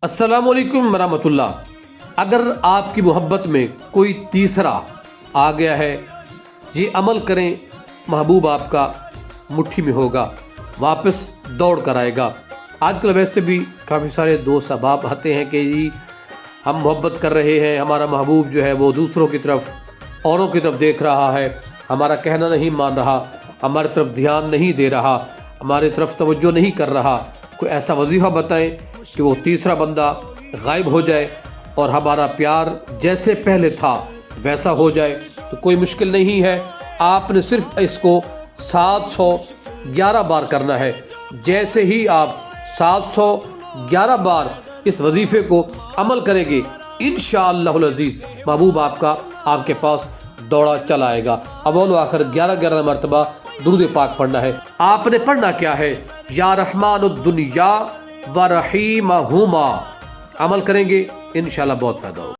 السلام علیکم ورحمۃ اللہ۔ اگر آپ کی محبت میں کوئی تیسرا آ گیا ہے، یہ عمل کریں، محبوب آپ کا مٹھی میں ہوگا، واپس دوڑ کر آئے گا۔ آج کل ویسے بھی کافی سارے دوست احباب آتے ہیں کہ جی ہم محبت کر رہے ہیں، ہمارا محبوب جو ہے وہ دوسروں کی طرف، اوروں کی طرف دیکھ رہا ہے، ہمارا کہنا نہیں مان رہا، ہماری طرف دھیان نہیں دے رہا، ہماری طرف توجہ نہیں کر رہا۔ کوئی ایسا وظیفہ بتائیں کہ وہ تیسرا بندہ غائب ہو جائے اور ہمارا پیار جیسے پہلے تھا ویسا ہو جائے۔ تو کوئی مشکل نہیں ہے، آپ نے صرف اس کو 711 بار کرنا ہے۔ جیسے ہی آپ 711 بار اس وظیفے کو عمل کریں گے، انشاءاللہ العزیز محبوب آپ کا آپ کے پاس دوڑا چلا آئے گا۔ اول و آخر 11 مرتبہ درود پاک پڑھنا ہے۔ آپ نے پڑھنا کیا ہے؟ یا رحمان الدنیا و رحیمہما۔ عمل کریں گے انشاءاللہ بہت فائدہ ہوگا۔